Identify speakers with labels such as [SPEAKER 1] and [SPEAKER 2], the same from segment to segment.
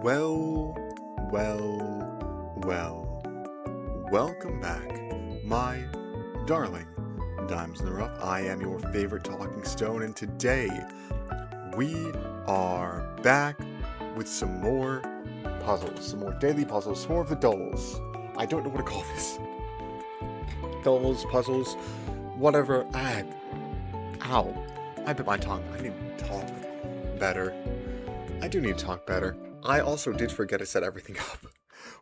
[SPEAKER 1] Well, well. Welcome back, my darling Diamonds in the Rough. I am your favorite talking stone, and today we are back with some more puzzles, some more daily puzzles, some more of the doubles. I don't know what to call this. Doubles, puzzles, whatever. Ow. I bit my tongue. I need to talk better. I do need to talk better. I also did forget to set everything up,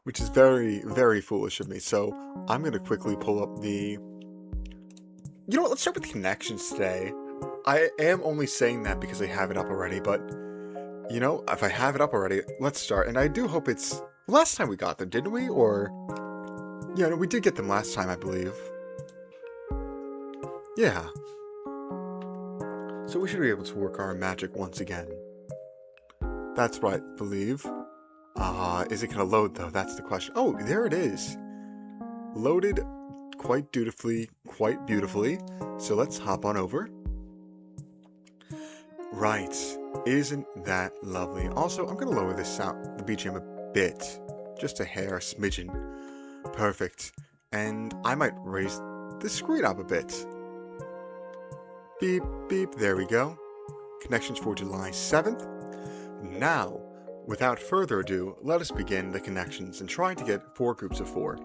[SPEAKER 1] which is very, very foolish of me. So I'm going to quickly pull up the... You know what? Let's start with the connections today. I am only saying that because I have it up already, but, you know, if I have it up already, let's start. And I do hope it's... Last time we got them, didn't we? Or... Yeah, no, we did get them last time, I believe. Yeah. So we should be able to work our magic once again. That's what I believe. Is it going to load, though? That's the question. Oh, there it is. Loaded quite dutifully, quite beautifully. So let's hop on over. Right. Isn't that lovely? Also, I'm going to lower this sound, the BGM a bit. Just a hair, a smidgen. Perfect. And I might raise the screen up a bit. Beep, beep. There we go. Connections for July 7th. Now, without further ado, let us begin the connections and try to get 4 groups of 4.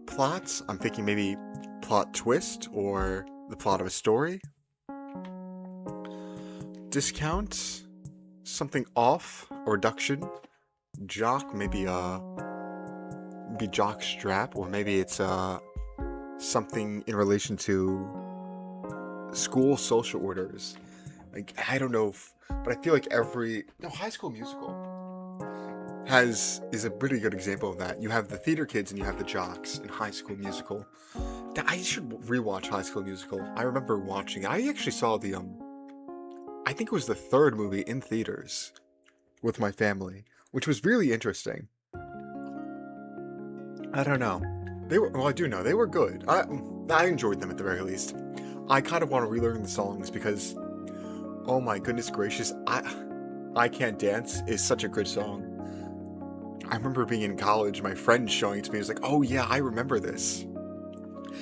[SPEAKER 1] Plots, I'm thinking maybe plot twist or the plot of a story. Discount, something off or reduction. Jock, maybe jock strap, or maybe it's something in relation to school social orders. Like, I don't know if, but I feel like High School Musical is a pretty good example of that. You have the theater kids and you have the jocks in High School Musical. I should rewatch High School Musical. I remember watching it. I actually saw I think it was the 3rd movie in theaters with my family, which was really interesting. I don't know. I do know. They were good. I enjoyed them at the very least. I kind of want to relearn the songs because... Oh my goodness gracious, I Can't Dance is such a good song. I remember being in college, my friend showing it to me, he was like, oh yeah, I remember this.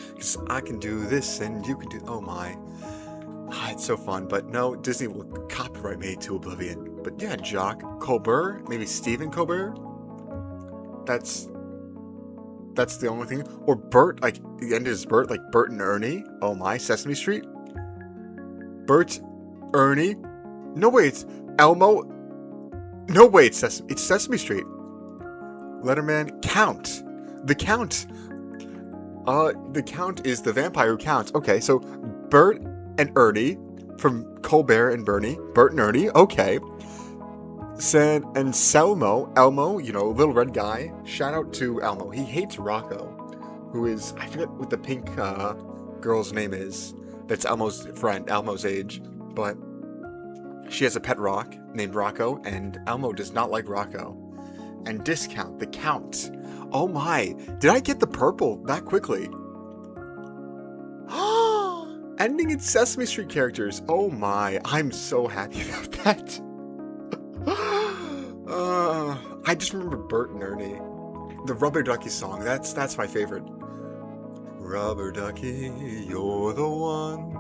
[SPEAKER 1] Because I can do this and you can do, oh my. It's so fun, but no, Disney will copyright me to oblivion. But yeah, Jock, Colbert, maybe Stephen Colbert. That's the only thing. Or Bert, like, the end is Bert, like Bert and Ernie. Oh my, Sesame Street. Bert, Ernie. No way, it's Elmo. No way, it's Sesame Street. Letterman. Count. The Count. The Count is the vampire who counts. Okay, so Bert and Ernie from Colbert and Bernie. Bert and Ernie. Okay. And Elmo, you know, little red guy. Shout out to Elmo. He hates Rocco, who is, I forget what the pink girl's name is. That's Elmo's friend, Elmo's age. But she has a pet rock named Rocco, and Elmo does not like Rocco. And Discount, the Count. Oh my, did I get the purple that quickly? Ending in Sesame Street characters. Oh my, I'm so happy about that. I just remember Bert and Ernie. The Rubber Ducky song, that's my favorite. Rubber Ducky, you're the one.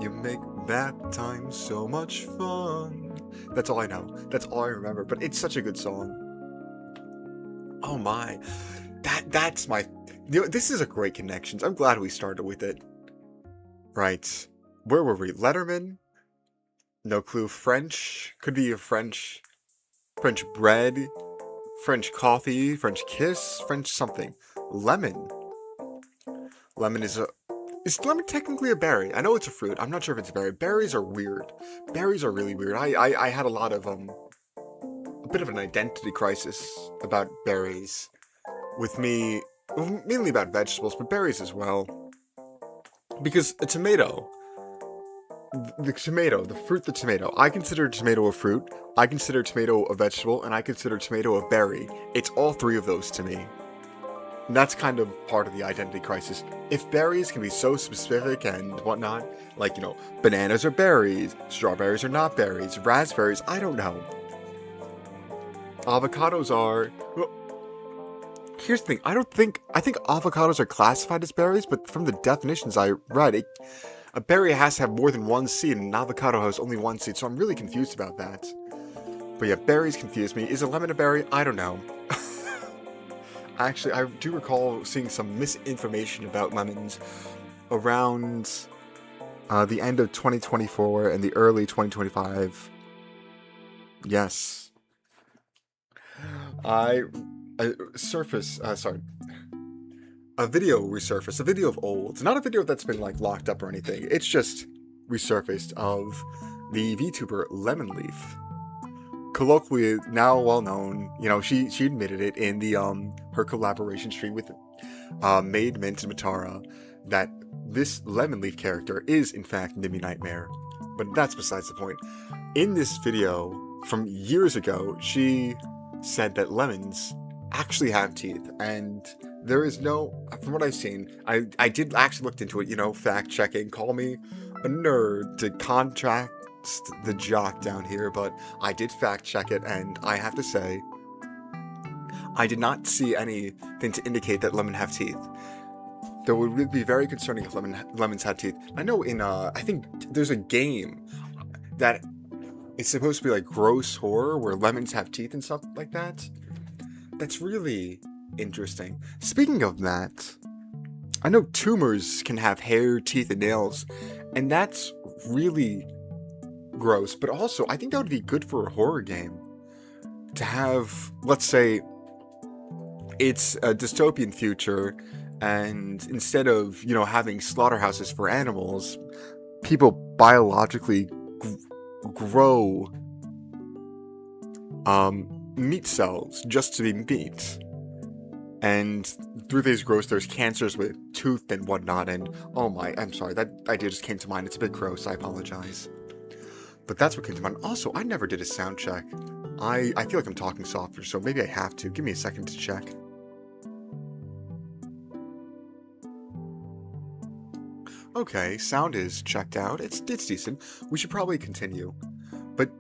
[SPEAKER 1] You make bath time so much fun. That's all I know. That's all I remember. But it's such a good song. Oh my. That's my... You know, this is a great connections. I'm glad we started with it. Right. Where were we? Letterman? No clue. French? Could be a French bread. French coffee. French kiss. French something. Lemon. Lemon is lemon technically a berry? I know it's a fruit. I'm not sure if it's a berry. Berries are weird. Berries are really weird. I had a lot of, a bit of an identity crisis about berries. With me, mainly about vegetables, but berries as well. Because a tomato, the fruit, the tomato. I consider tomato a fruit. I consider tomato a vegetable. And I consider tomato a berry. It's all 3 of those to me. And that's kind of part of the identity crisis. If berries can be so specific and whatnot, like, you know, bananas are berries, strawberries are not berries, raspberries, I don't know. Avocados are... Well, here's the thing. I think avocados are classified as berries, but from the definitions I read, a berry has to have more than one seed, and an avocado has only one seed, so I'm really confused about that. But yeah, berries confuse me. Is a lemon a berry? I don't know. Actually, I do recall seeing some misinformation about lemons around the end of 2024 and the early 2025. Yes. A video resurfaced, a video of old, not a video that's been like locked up or anything. It's just resurfaced of the VTuber Lemonleaf, colloquially now well known. You know, she admitted it in the her collaboration stream with Made Mint and Matara that this Lemonleaf character is in fact Nimmy Nightmare, but that's besides the point. In this video from years ago, she said that lemons actually have teeth, and there is no, from what I've seen, I did actually look into it, you know, fact checking, call me a nerd to contrast the jock down here, but I did fact check it, and I have to say, I did not see anything to indicate that lemons have teeth. Though it would be very concerning if lemons had teeth. I know in, I think there's a game that it's supposed to be like gross horror where lemons have teeth and stuff like that. That's really interesting. Speaking of that, I know tumors can have hair, teeth, and nails, and that's really gross, but also I think that would be good for a horror game. To have, let's say, it's a dystopian future, and instead of, you know, having slaughterhouses for animals, people biologically grow meat cells just to be meat. And through these growths, there's cancers with tooth and whatnot, and oh my, I'm sorry, that idea just came to mind. It's a bit gross, I apologize. But that's what came to mind. Also, I never did a sound check. I feel like I'm talking softer, so maybe I have to. Give me a second to check. Okay, sound is checked out. It's decent. We should probably continue. But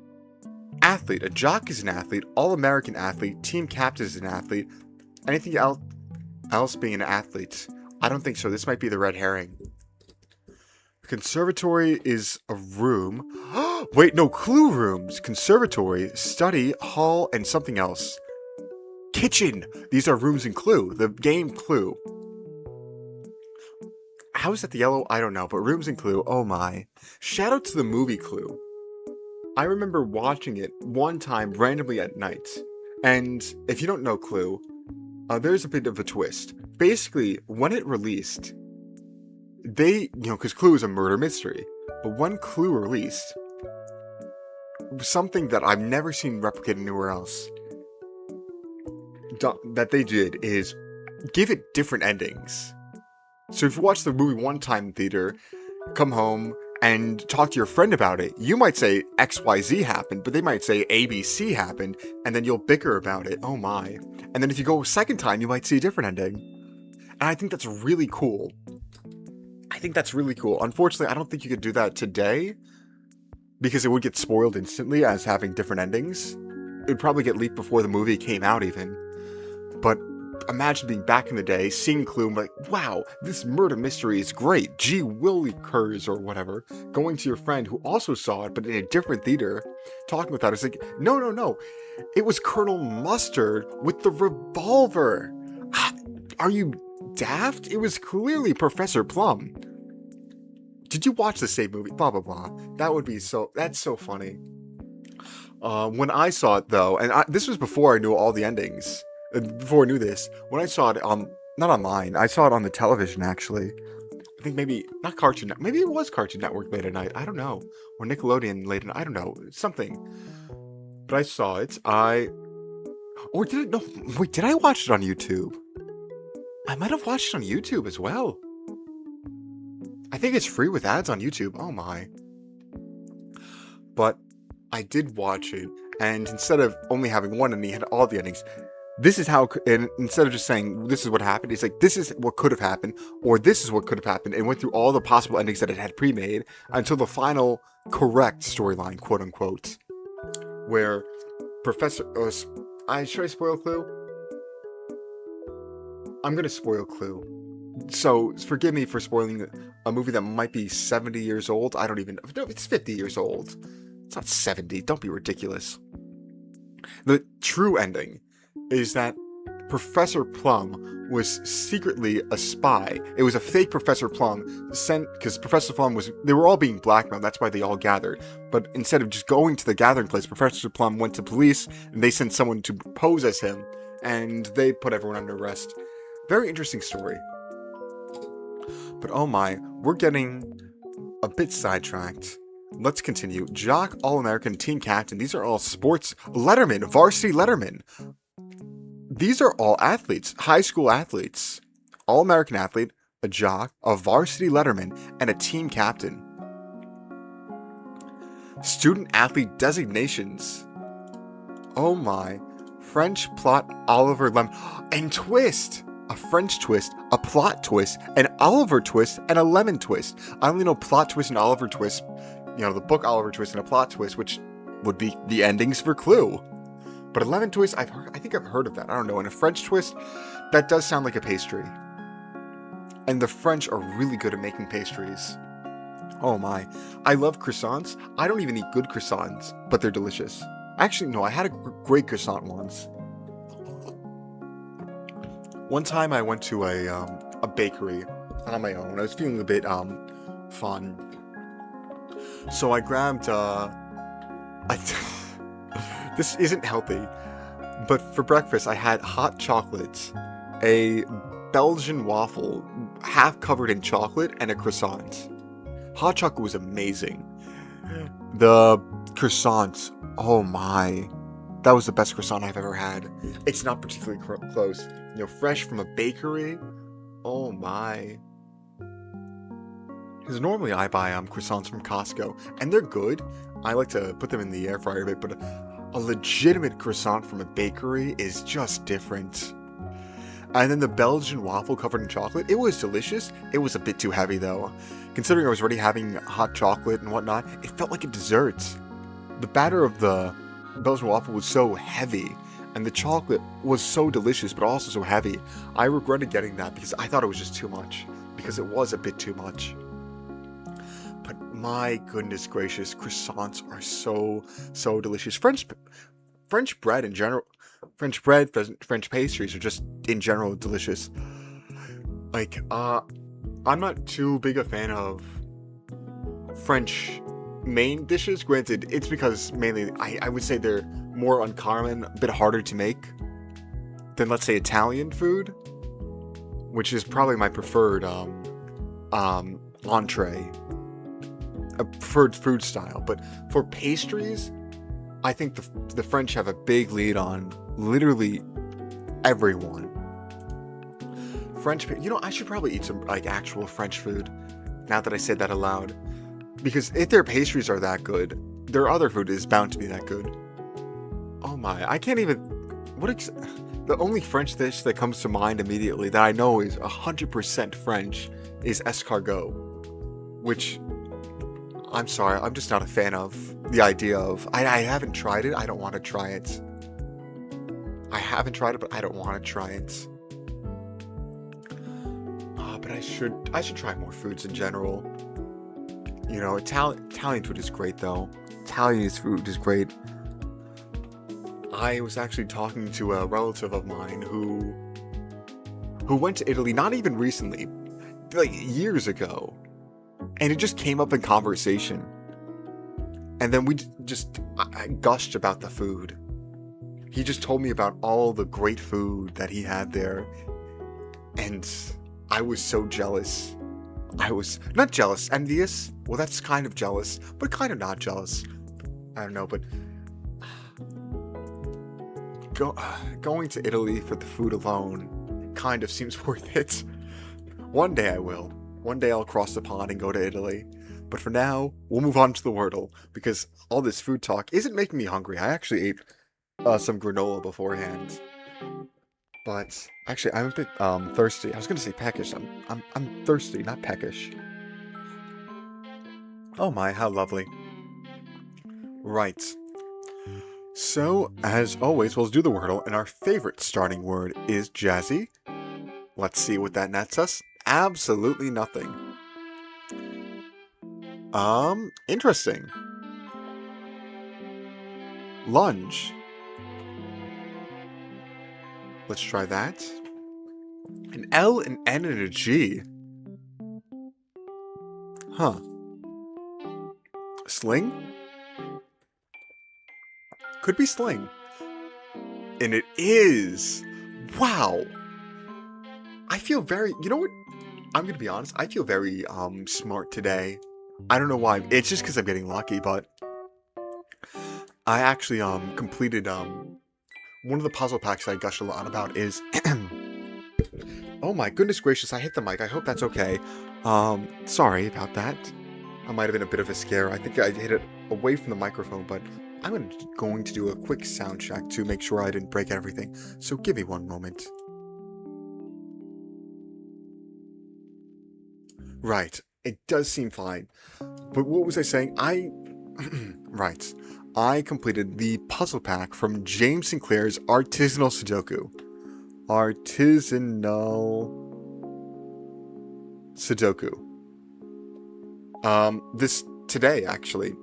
[SPEAKER 1] athlete, a jock is an athlete, all-American athlete, team captain is an athlete. Anything else being an athlete? I don't think so. This might be the red herring. Conservatory is a room. Wait, no, clue rooms. Conservatory, study, hall, and something else. Kitchen! These are rooms in Clue. The game Clue. How is that the yellow? I don't know, but rooms in Clue, oh my. Shout out to the movie Clue. I remember watching it one time randomly at night. And if you don't know Clue, there's a bit of a twist. Basically, when it released, they, you know, because Clue is a murder mystery, but when Clue released, something that I've never seen replicated anywhere else that they did is give it different endings. So if you watch the movie one time in theater, come home and talk to your friend about it, you might say XYZ happened, but they might say ABC happened, and then you'll bicker about it. Oh my. And then if you go a second time, you might see a different ending. And I think that's really cool. Unfortunately, I don't think you could do that today, because it would get spoiled instantly as having different endings. It would probably get leaked before the movie came out even. But imagine being back in the day, seeing Clue, and like, wow, this murder mystery is great. Gee willikers or whatever. Going to your friend who also saw it, but in a different theater, talking about it. It's like, no. It was Colonel Mustard with the revolver. Are you daft? It was clearly Professor Plum. Did you watch the same movie? Blah, blah, blah. That's so funny. When I saw it, though, and this was before I knew all the endings. Before I knew this, when I saw it not online, I saw it on the television, actually. I think maybe, not Cartoon Network, maybe it was Cartoon Network late at night, I don't know. Or Nickelodeon late at night, I don't know, something. But I saw it, did I watch it on YouTube? I might have watched it on YouTube as well. I think it's free with ads on YouTube, oh my. But I did watch it, and instead of only having one ending, it had all the endings. This is how, and instead of just saying, this is what happened, it's like, this is what could have happened, or this is what could have happened, and went through all the possible endings that it had pre-made, until the final correct storyline, quote-unquote, where Should I spoil Clue? I'm gonna spoil Clue. So forgive me for spoiling a movie that might be 70 years old. I don't even. No, it's 50 years old. It's not 70. Don't be ridiculous. The true ending is that Professor Plum was secretly a spy. It was a fake Professor Plum sent because Professor Plum was. They were all being blackmailed. That's why they all gathered. But instead of just going to the gathering place, Professor Plum went to police and they sent someone to pose as him, and they put everyone under arrest. Very interesting story. But oh my, we're getting a bit sidetracked. Let's continue. Jock, All-American, Team Captain. These are all sports. Letterman, Varsity Letterman. These are all athletes, high school athletes. All-American athlete, a jock, a varsity letterman, and a team captain. Student athlete designations. Oh my. French plot, Oliver Lemon. And twist! A French twist, a plot twist, an Oliver twist, and a lemon twist. I only know plot twist and Oliver twist. You know, the book Oliver Twist and a plot twist, which would be the endings for Clue. But a lemon twist, I think I've heard of that. I don't know. And a French twist, that does sound like a pastry. And the French are really good at making pastries. Oh my. I love croissants. I don't even eat good croissants, but they're delicious. Actually, no, I had a great croissant once. One time I went to a bakery on my own. I was feeling a bit fun. So I grabbed this isn't healthy, but for breakfast I had hot chocolates, a Belgian waffle half covered in chocolate, and a croissant. Hot chocolate was amazing. The croissants, oh my, that was the best croissant I've ever had. It's not particularly close. You know, fresh from a bakery. Oh my. Because normally I buy croissants from Costco, and they're good. I like to put them in the air fryer a bit, but a legitimate croissant from a bakery is just different. And then the Belgian waffle covered in chocolate, it was delicious. It was a bit too heavy though. Considering I was already having hot chocolate and whatnot, it felt like a dessert. The batter of the Belgian waffle was so heavy, and the chocolate was so delicious, but also so heavy. I regretted getting that because I thought it was just too much, because it was a bit too much. But my goodness gracious, croissants are so delicious. French bread in general, French pastries are just in general delicious. Like, I'm not too big a fan of French main dishes. Granted, it's because mainly I would say they're more uncommon, a bit harder to make than, let's say, Italian food, which is probably my preferred entree, a preferred food style. But for pastries, I think the French have a big lead on literally everyone. You know, I should probably eat some like actual French food now that I said that aloud, because if their pastries are that good, their other food is bound to be that good. Oh my, I can't even. The only French dish that comes to mind immediately that I know is 100% French is escargot, which, I'm sorry, I'm just not a fan of the idea of. I haven't tried it. I don't want to try it. I haven't tried it, but I don't want to try it. But I should try more foods in general. You know, Italian food is great though. Italian food is great. I was actually talking to a relative of mine who went to Italy not even recently, like years ago, and it just came up in conversation. And then I gushed about the food. He just told me about all the great food that he had there, and I was so jealous. I was not jealous, envious. Well, that's kind of jealous, but kind of not jealous. I don't know, but going to Italy for the food alone kind of seems worth it. One day I will. One day I'll cross the pond and go to Italy. But for now, we'll move on to the Wordle, because all this food talk isn't making me hungry. I actually ate some granola beforehand. But actually, I'm a bit thirsty. I was gonna say peckish. I'm thirsty, not peckish. Oh my, how lovely. Right. So, as always, we'll do the Wordle, and our favorite starting word is jazzy. Let's see what that nets us. Absolutely nothing. Interesting. Lunge. Let's try that. An L, an N, and a G. Huh. Sling? Could be sling. And it is! Wow! I feel very... You know what? I'm gonna be honest. I feel very, smart today. I don't know why. It's just because I'm getting lucky, but... I actually, completed, one of the puzzle packs I gush a lot about is... Oh my goodness gracious, I hit the mic. I hope that's okay. Sorry about that. I might have been a bit of a scare. I think I hit it away from the microphone, but I'm going to do a quick sound check to make sure I didn't break everything. So give me one moment. Right, it does seem fine. But what was I saying? Right. I completed the puzzle pack from James Sinclair's Artisanal Sudoku. Artisanal Sudoku. This today, actually.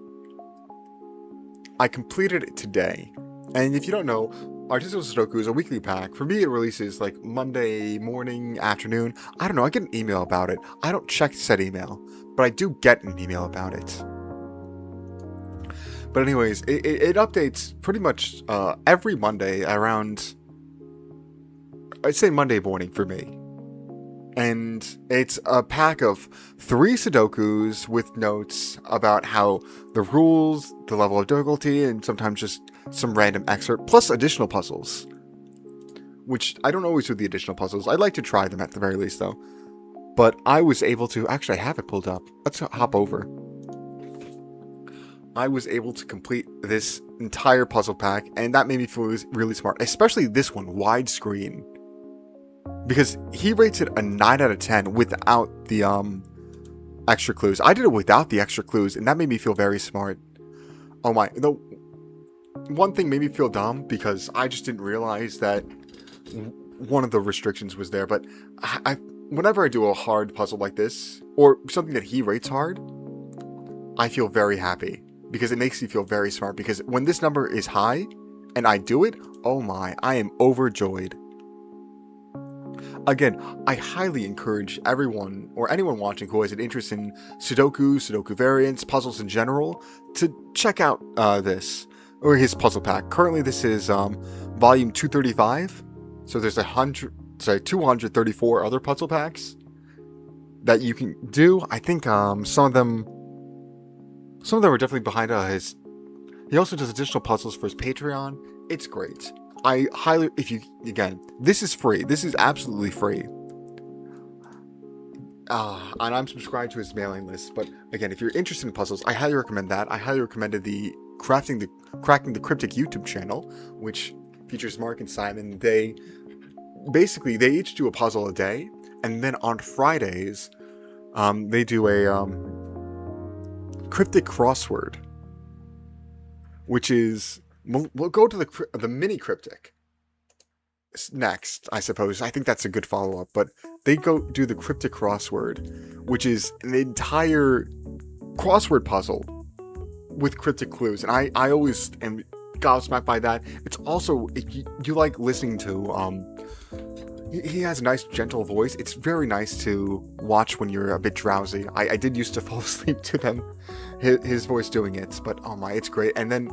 [SPEAKER 1] I completed it today. And if you don't know, Artisanal Sudoku is a weekly pack. For me, it releases like Monday morning, afternoon. I don't know, I get an email about it. I don't check said email, but I do get an email about it. But anyways, it updates pretty much every Monday around, I'd say Monday morning for me. And it's a pack of 3 Sudokus with notes about how the rules, the level of difficulty, and sometimes just some random excerpt, plus additional puzzles. Which, I don't always do the additional puzzles. I'd like to try them at the very least, though. But I was able to... Actually, I have it pulled up. Let's hop over. I was able to complete this entire puzzle pack, and that made me feel really smart. Especially this one, widescreen. Because he rates it a 9 out of 10 without the extra clues. I did it without the extra clues, and that made me feel very smart. Oh my... The one thing made me feel dumb, because I just didn't realize that one of the restrictions was there. But whenever I do a hard puzzle like this, or something that he rates hard, I feel very happy. Because it makes me feel very smart. Because when this number is high, and I do it, oh my, I am overjoyed. Again, I highly encourage everyone, or anyone watching who has an interest in Sudoku, Sudoku variants, puzzles in general, to check out this, or his puzzle pack. Currently, this is volume 235, so there's 234 other puzzle packs that you can do. I think some of them are definitely behind his... He also does additional puzzles for his Patreon. It's great. I highly, again, this is free. This is absolutely free. And I'm subscribed to his mailing list. But again, if you're interested in puzzles, I highly recommend that. I highly recommended the Cracking the Cryptic YouTube channel, which features Mark and Simon. They each do a puzzle a day, and then on Fridays, they do a cryptic crossword, which is... We'll go to the mini cryptic next, I suppose. I think that's a good follow-up. But they go do the cryptic crossword, which is an entire crossword puzzle with cryptic clues. And I always am gobsmacked by that. It's also, if you like listening to... He has a nice, gentle voice. It's very nice to watch when you're a bit drowsy. I did used to fall asleep to them, his voice doing it. But oh my, it's great. And then...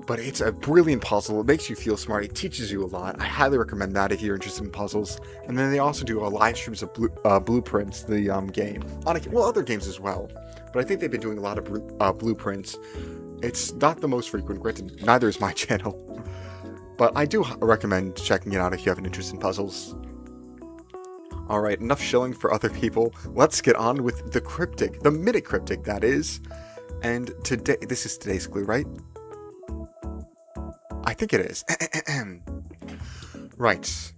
[SPEAKER 1] But it's a brilliant puzzle. It makes you feel smart. It teaches you a lot. I highly recommend that if you're interested in puzzles. And then they also do live streams of Blueprints, the game. Other games as well. But I think they've been doing a lot of Blueprints. It's not the most frequent. Granted, neither is my channel. But I do recommend checking it out if you have an interest in puzzles. Alright, enough shilling for other people. Let's get on with the cryptic. The mini cryptic, that is. And today, this is today's clue, right? I think it is. Right.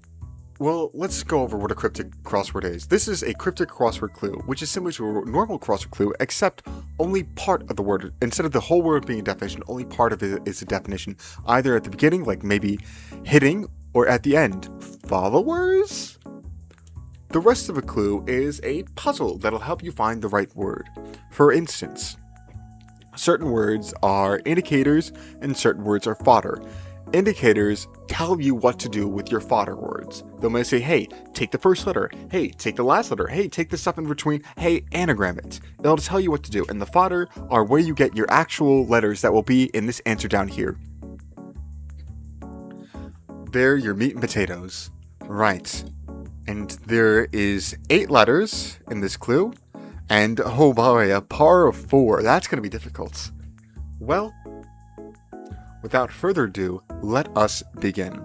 [SPEAKER 1] Well, let's go over what a cryptic crossword is. This is a cryptic crossword clue, which is similar to a normal crossword clue, except only part of the word, instead of the whole word being a definition, only part of it is a definition. Either at the beginning, like maybe hitting, or at the end. Followers? The rest of a clue is a puzzle that'll help you find the right word. For instance, certain words are indicators and certain words are fodder. Indicators tell you what to do with your fodder words. They might say, hey, take the first letter. Hey, take the last letter. Hey, take the stuff in between. Hey, anagram it. It'll tell you what to do. And the fodder are where you get your actual letters that will be in this answer down here. They're your meat and potatoes. Right. And there is 8 letters in this clue. And, oh boy, a par of 4. That's going to be difficult. Well, without further ado, let us begin.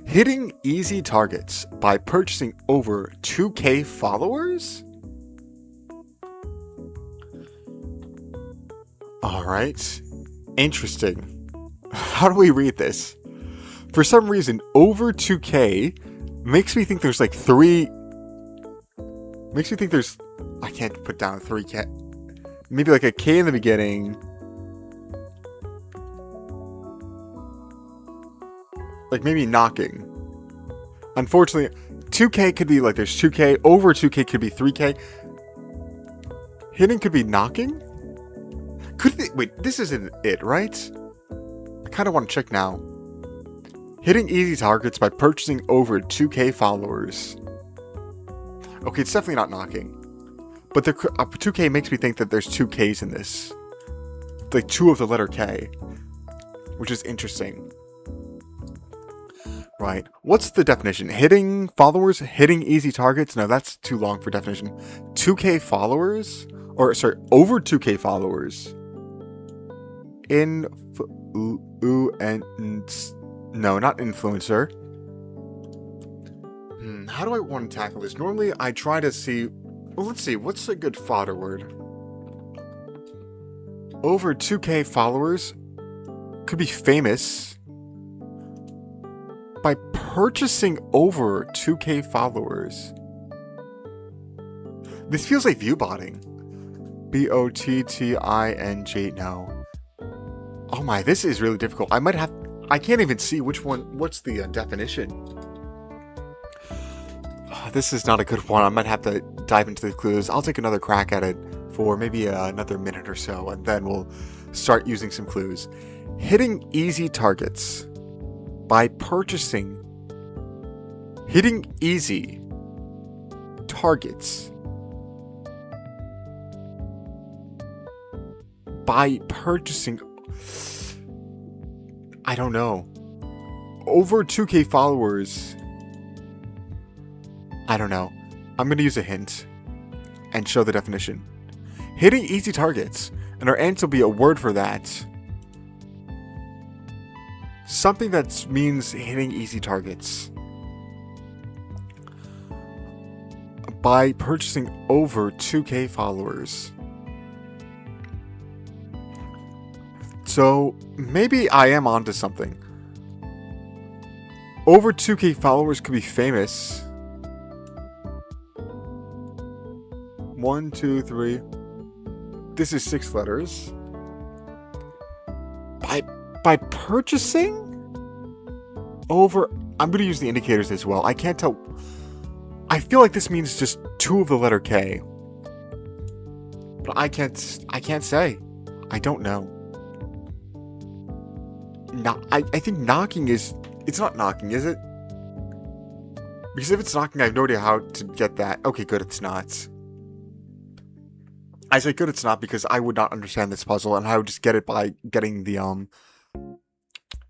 [SPEAKER 1] Hitting easy targets by purchasing over 2K followers? Alright. Interesting. How do we read this? For some reason, over 2K makes me think there's like 3... Makes me think there's... I can't put down 3K. Maybe like a K in the beginning. Like maybe knocking. Unfortunately, 2K could be like there's 2K. Over 2K could be 3K. Hitting could be knocking? Could it, wait, this isn't it, right? I kind of want to check now. Hitting easy targets by purchasing over 2K followers. Okay, it's definitely not knocking. But the 2K makes me think that there's 2 Ks in this. Like 2 of the letter K. Which is interesting. Right. What's the definition? Hitting followers? Hitting easy targets? No, that's too long for definition. 2K followers? Or, sorry, over 2K followers. No, not influencer. How do I want to tackle this? Normally, I try to see... Well, let's see. What's a good fodder word? Over 2K followers? Could be famous. By purchasing over 2K followers. This feels like viewbotting. Botting. No. Oh my, this is really difficult. I can't even see which one. What's the definition? This is not a good one. I might have to dive into the clues. I'll take another crack at it for maybe another minute or so, and then we'll start using some clues. Hitting easy targets. By purchasing, hitting easy targets by purchasing, I don't know, over 2K followers. I don't know. I'm going to use a hint and show the definition. Hitting easy targets, and our answer will be a word for that. Something that means hitting easy targets. By purchasing over 2K followers. So, maybe I am onto something. Over 2K followers could be famous. 1, 2, 3. This is 6 letters. By purchasing over... I'm going to use the indicators as well. I can't tell... I feel like this means just 2 of the letter K. But I can't say. I don't know. I think knocking is... It's not knocking, is it? Because if it's knocking, I have no idea how to get that. Okay, good, it's not. I say good, it's not, because I would not understand this puzzle, and I would just get it by getting the,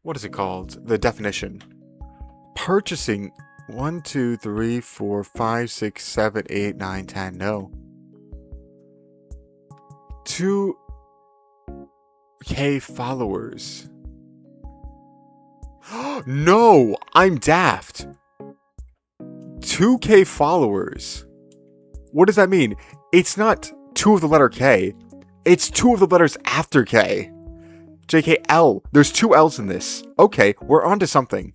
[SPEAKER 1] what is it called? The definition. Purchasing 1, 2, 3, 4, 5, 6, 7, 8, 9, 10. No. 2K followers. No! I'm daft. 2K followers. What does that mean? It's not 2 of the letter K. It's 2 of the letters after K. JKL. There's 2 L's in this. Okay, we're on to something.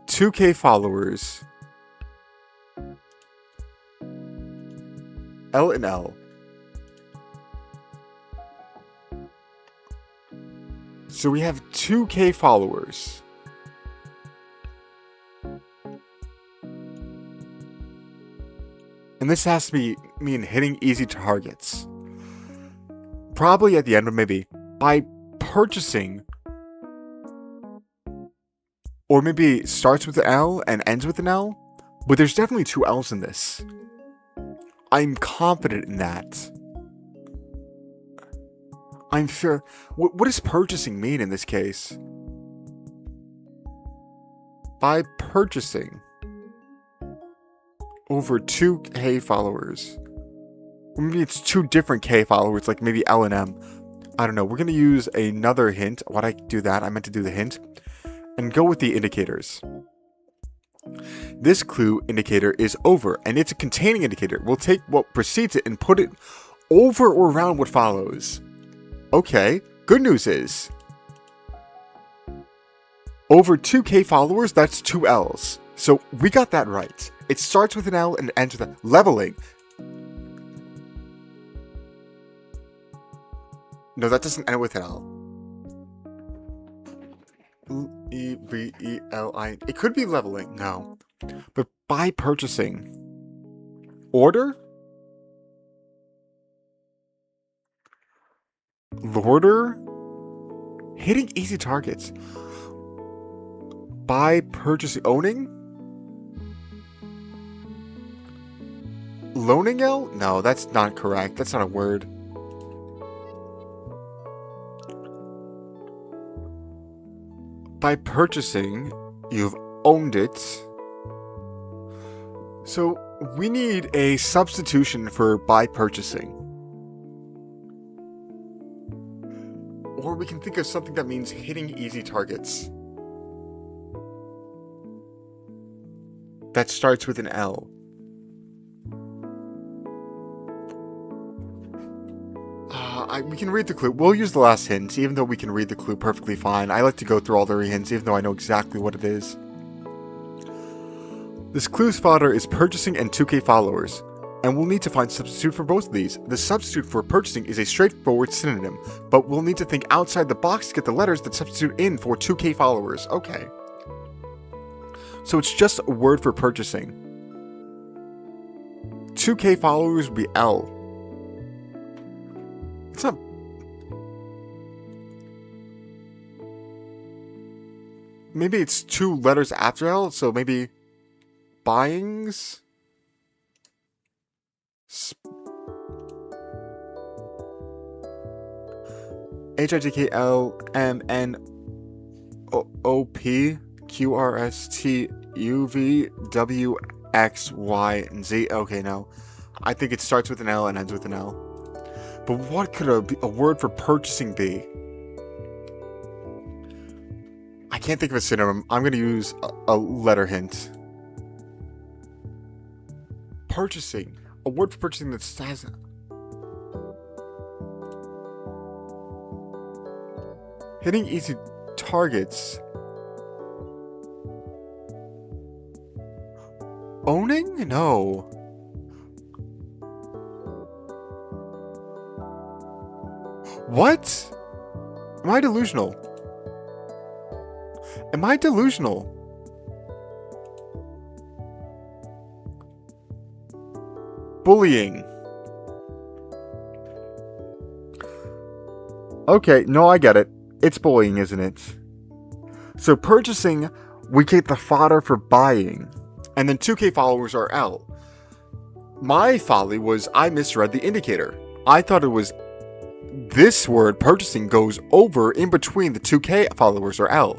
[SPEAKER 1] 2K followers. L and L. So we have 2K followers. And this has to mean hitting easy targets. Probably at the end of maybe by purchasing. Or maybe it starts with an L and ends with an L. But there's definitely 2 L's in this. I'm confident in that. I'm sure. What does purchasing mean in this case? By purchasing over 2K followers. Or maybe it's 2 different K followers, like maybe L and M. I don't know. We're going to use another hint. Why'd I do that? I meant to do the hint. And go with the indicators. This clue indicator is over, and it's a containing indicator. We'll take what precedes it and put it over or around what follows. Okay, good news is, over 2K followers, that's 2 L's. So we got that right. It starts with an L and ends with a leveling. No, that doesn't end with an L. Leveli. It could be leveling. No. But by purchasing. Order? Lorder? Hitting easy targets. By purchasing. Owning? Loaning L? No, that's not correct. That's not a word. By purchasing, you've owned it. So we need a substitution for by purchasing. Or we can think of something that means hitting easy targets. That starts with an L. We can read the clue. We'll use the last hint, even though we can read the clue perfectly fine. I like to go through all the hints, even though I know exactly what it is. This clue's fodder is purchasing and 2K followers, and we'll need to find a substitute for both of these. The substitute for purchasing is a straightforward synonym, but we'll need to think outside the box to get the letters that substitute in for 2K followers. Okay. So it's just a word for purchasing. 2K followers would be L. It's not. Maybe it's 2 letters after L, so maybe buyings? HIGKLMNOPQRSTUVWXYZ. Okay, no. I think it starts with an L and ends with an L. But what could a word for purchasing be? I can't think of a synonym. I'm going to use a letter hint. Purchasing. A word for purchasing that has... Hitting easy targets. Owning? No. What? Am I delusional? Am I delusional? Bullying. Okay, no, I get it. It's bullying, isn't it? So purchasing, we get the fodder for buying. And then 2K followers are L. My folly was I misread the indicator. I thought it was this word, purchasing, goes over in between the 2K followers or L.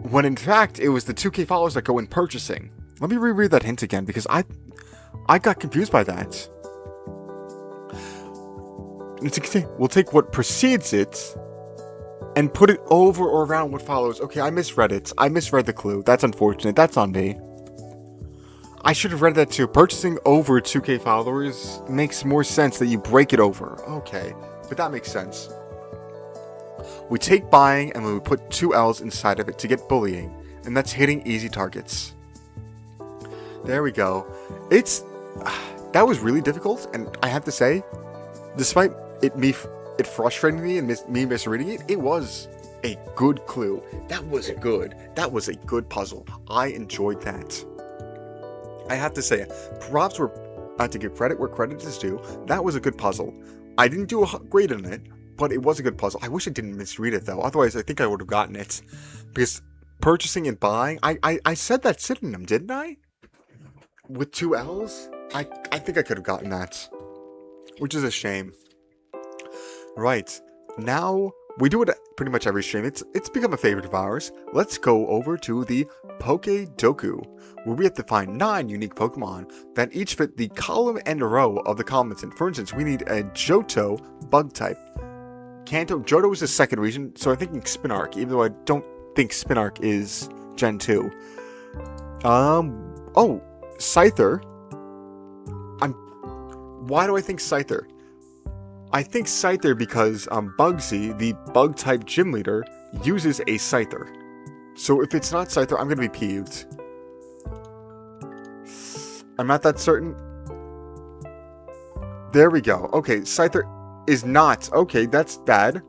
[SPEAKER 1] When in fact, it was the 2K followers that go in purchasing. Let me reread that hint again because I got confused by that. We'll take what precedes it and put it over or around what follows. Okay, I misread it. I misread the clue. That's unfortunate. That's on me. I should have read that too. Purchasing over 2K followers makes more sense that you break it over. Okay, but that makes sense. We take buying and we put 2 L's inside of it to get bullying, and that's hitting easy targets. There we go. That was really difficult, and I have to say, despite it it frustrated me and me misreading it, it was a good clue. That was good. That was a good puzzle. I enjoyed that. I have to say, props were to give credit where credit is due. That was a good puzzle. I didn't do a great in it, but it was a good puzzle. I wish I didn't misread it though. Otherwise, I think I would have gotten it. Because purchasing and buying, I said that synonym, didn't I? With 2 L's? I think I could have gotten that. Which is a shame. Right. Now, we do it pretty much every stream. It's become a favorite of ours. Let's go over to the Pokedoku, where we have to find 9 unique Pokemon that each fit the column and row of the column it's in. For instance, we need a Johto bug type. Johto is the second region, so I'm thinking Spinark, even though I don't think Spinark is Gen 2. Oh, Scyther. Why do I think Scyther? I think Scyther because Bugsy, the bug-type gym leader, uses a Scyther. So if it's not Scyther, I'm going to be peeved. I'm not that certain. There we go. Okay, Scyther is not. Okay, that's bad.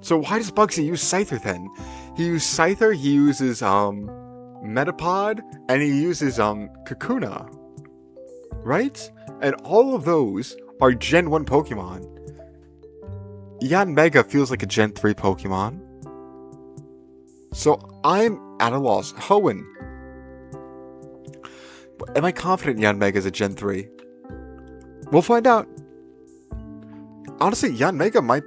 [SPEAKER 1] So why does Bugsy use Scyther then? He uses Scyther, he uses Metapod, and he uses Kakuna. Right? And all of those are Gen 1 Pokemon. Yanmega feels like a Gen 3 Pokemon. So I'm at a loss. Hoenn. Am I confident Yanmega is a Gen 3? We'll find out. Honestly, Yanmega might...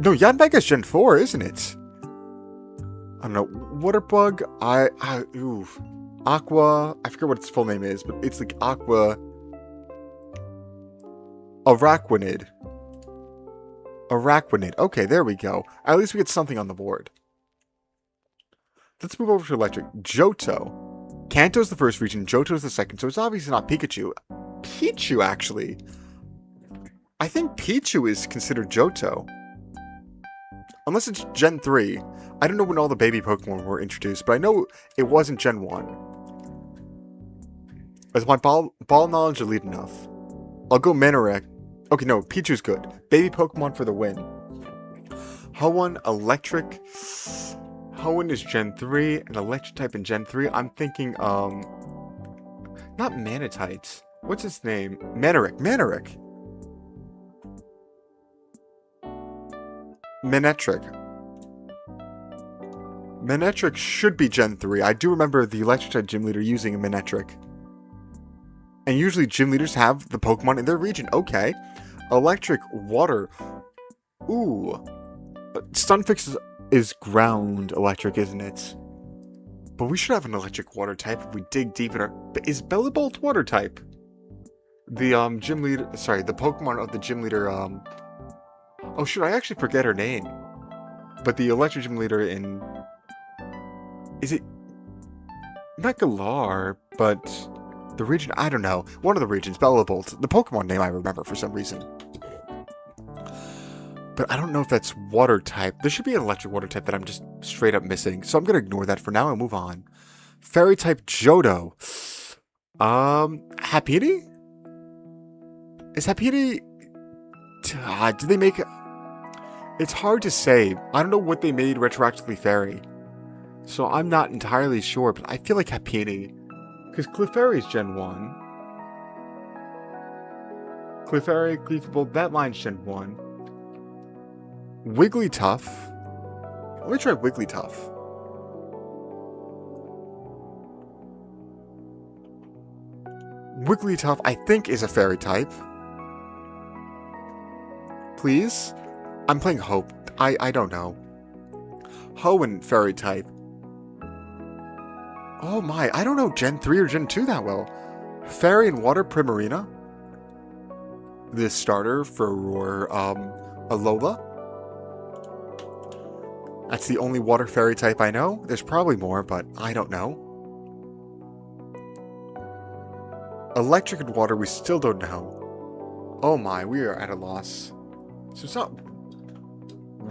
[SPEAKER 1] No, Yanmega is Gen 4, isn't it? I don't know. Waterbug, ooh. Aqua, I forget what its full name is, but it's like Aqua... Araquanid. Okay, there we go. At least we get something on the board. Let's move over to Electric. Johto. Kanto's the first region, Johto's the second, so it's obviously not Pikachu. Pichu, actually. I think Pichu is considered Johto. Unless it's Gen 3. I don't know when all the baby Pokemon were introduced, but I know it wasn't Gen 1. Is my ball knowledge elite enough? I'll go Manarek. Okay, no, Pichu's good. Baby Pokemon for the win. Hoenn, Electric. Hoenn is Gen 3, an Electric type in Gen 3. I'm thinking, not Manatite. What's his name? Manarek. Manectric should be Gen 3. I do remember the Electric type gym leader using a Manectric. And usually gym leaders have the Pokemon in their region. Okay. Electric, Water. Ooh. Stunfix is ground electric, isn't it? But we should have an electric water type if we dig deep in our... Is Bellibolt water type? The gym leader... Sorry, the Pokemon of the gym leader... Oh, should I actually forget her name? But the electric gym leader in... Is it... Not Galar, but... The region, I don't know. One of the regions, Bellibolt. The Pokemon name I remember for some reason. But I don't know if that's water type. There should be an electric water type that I'm just straight up missing. So I'm going to ignore that for now and move on. Fairy type Johto. Happiny? Is Happiny... did they make... It's hard to say. I don't know what they made retroactively fairy. So I'm not entirely sure, but I feel like Happiny... Because Clefairy is Gen 1. Clefairy, Cleefable, that line's Gen 1. Wigglytuff. Let me try Wigglytuff. Wigglytuff, I think, is a fairy type. Please? I'm playing Hope. I don't know. Hoenn, fairy type. Oh my, I don't know Gen 3 or Gen 2 that well. Fairy and Water Primarina. The starter for Alola. That's the only water fairy type I know. There's probably more, but I don't know. Electric and water, we still don't know. Oh my, we are at a loss. So it's not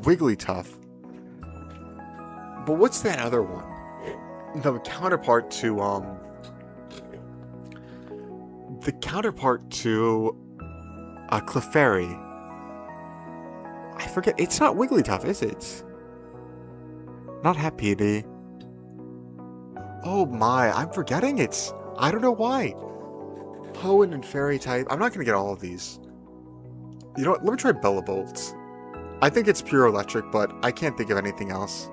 [SPEAKER 1] Wigglytuff. But what's that other one? The counterpart to Clefairy. forget. It's not Wigglytuff, is it? Not Happy. Oh my, I'm forgetting it. I don't know why. Hoenn and Fairy type. I'm not going to get all of these. You know what? Let me try Bellabolt. I think it's pure electric, but I can't think of anything else.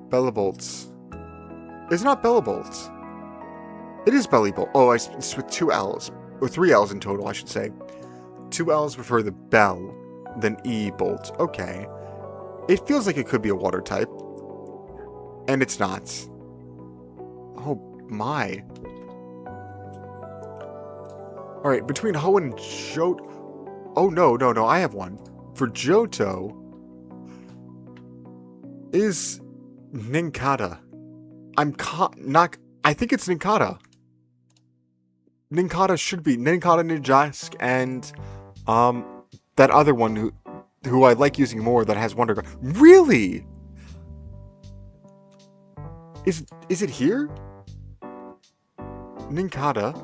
[SPEAKER 1] Bellabolt. It's not Bellabolt. It is Bellybolt. Oh, it's with 2 L's. Or 3 L's in total, I should say. 2 L's before the bell, then E-Bolt. Okay. It feels like it could be a water type. And it's not. Oh, my. Alright, between Hoenn and Johto... Oh, no, I have one. For Johto... is... Nincada. I think it's Nincada. Nincada should be Nincada Ninjask and that other one who I like using more that has Wonder Guard. Really? Is it here? Nincada.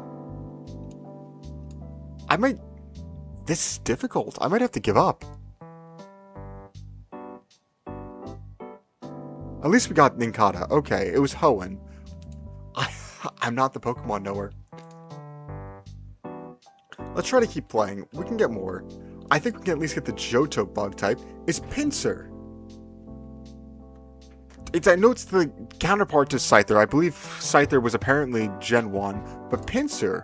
[SPEAKER 1] This is difficult. I might have to give up. At least we got Nincada. Okay, it was Hoenn. I'm not the Pokemon knower. Let's try to keep playing. We can get more. I think we can at least get the Johto bug type. It's Pinsir. I know it's the counterpart to Scyther. I believe Scyther was apparently Gen 1. But Pinsir...